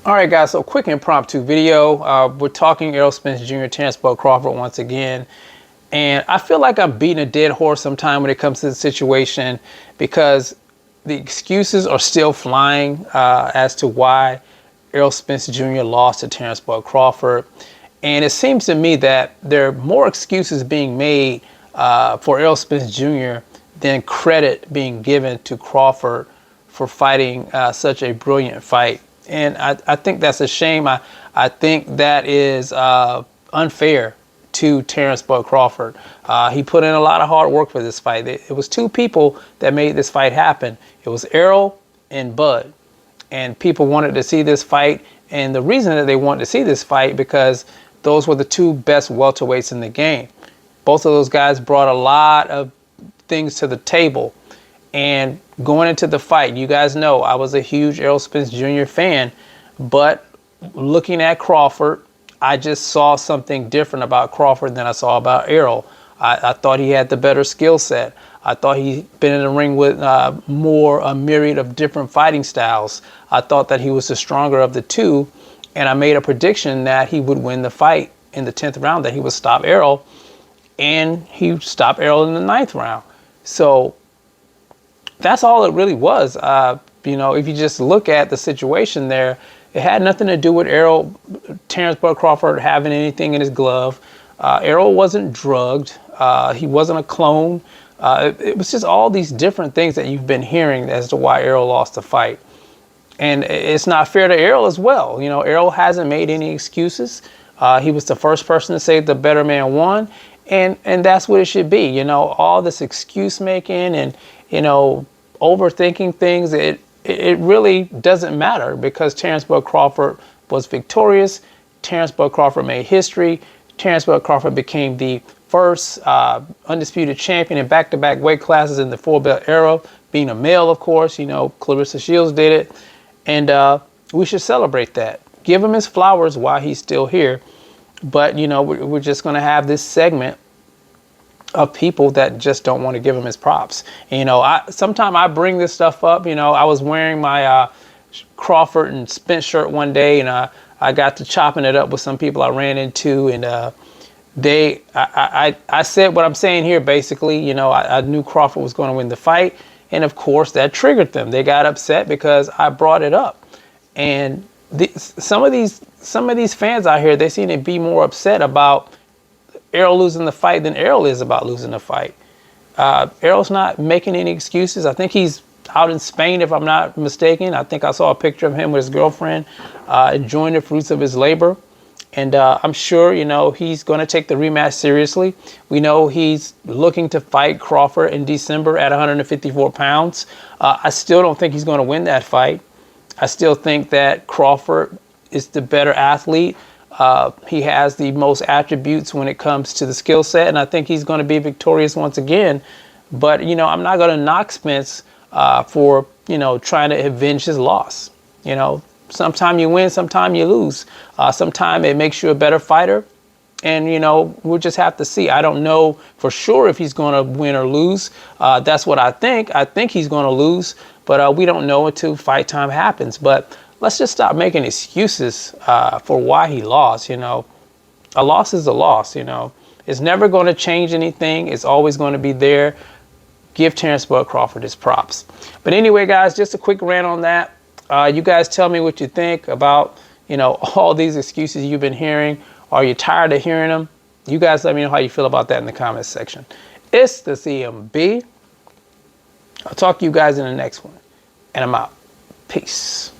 All right, guys, so quick impromptu video. We're talking Errol Spence Jr., Terrence Bud Crawford once again. And I feel like I'm beating a dead horse sometime when it comes to the situation because the excuses are still flying as to why Errol Spence Jr. lost to Terrence Bud Crawford. And it seems to me that there are more excuses being made for Errol Spence Jr. than credit being given to Crawford for fighting such a brilliant fight. And I think that's a shame. I think that is unfair to Terrence Bud Crawford. He put in a lot of hard work for this fight. It was two people that made this fight happen. It was Errol and Bud. And people wanted to see this fight. And the reason that they wanted to see this fight because those were the two best welterweights in the game. Both of those guys brought a lot of things to the table. And going into the fight, you guys know I was a huge Errol Spence Jr. fan, but looking at Crawford, I just saw something different about Crawford than I saw about Errol. I thought he had the better skill set. I thought he'd been in the ring with a myriad of different fighting styles. I thought that he was the stronger of the two, and I made a prediction that he would win the fight in the 10th round, that he would stop Errol, and he stopped Errol in the 9th round. So that's all it really was. If you just look at the situation there, it had nothing to do with Terrence Bud Crawford having anything in his glove. Errol wasn't drugged. He wasn't a clone. It was just all these different things that you've been hearing as to why Errol lost the fight. And it's not fair to Errol as well. You know, Errol hasn't made any excuses. He was the first person to say the better man won. And that's what it should be. You know, all this excuse making and, overthinking things, it really doesn't matter because Terrence Bud Crawford was victorious. Terrence Bud Crawford made history. Terrence Bud Crawford became the first undisputed champion in back-to-back weight classes in the 4-belt era, being a male, of course. Clarissa Shields did it. And we should celebrate that. Give him his flowers while he's still here. But, we're just going to have this segment of people that just don't want to give him his props. And, sometimes I bring this stuff up. I was wearing my Crawford and Spence shirt one day, and I got to chopping it up with some people I ran into, and I said what I'm saying here. Basically, I knew Crawford was going to win the fight, and of course that triggered them. They got upset because I brought it up, and some of these fans out here, they seem to be more upset about Errol losing the fight than Errol is about losing the fight. Errol's not making any excuses. I think he's out in Spain, if I'm not mistaken. I think I saw a picture of him with his girlfriend enjoying the fruits of his labor. And I'm sure, he's going to take the rematch seriously. We know he's looking to fight Crawford in December at 154 pounds. I still don't think he's going to win that fight. I still think that Crawford is the better athlete. He has the most attributes when it comes to the skill set, and I think he's going to be victorious once again. But, I'm not going to knock Spence for, trying to avenge his loss. Sometime you win, sometime you lose. Sometime it makes you a better fighter. And, we'll just have to see. I don't know for sure if he's going to win or lose. That's what I think. I think he's going to lose, but we don't know until fight time happens. But let's just stop making excuses for why he lost. A loss is a loss. It's never going to change anything. It's always going to be there. Give Terrence Bud Crawford his props. But anyway, guys, just a quick rant on that. You guys tell me what you think about, all these excuses you've been hearing. Are you tired of hearing them? You guys let me know how you feel about that in the comments section. It's the CMB. I'll talk to you guys in the next one. And I'm out. Peace.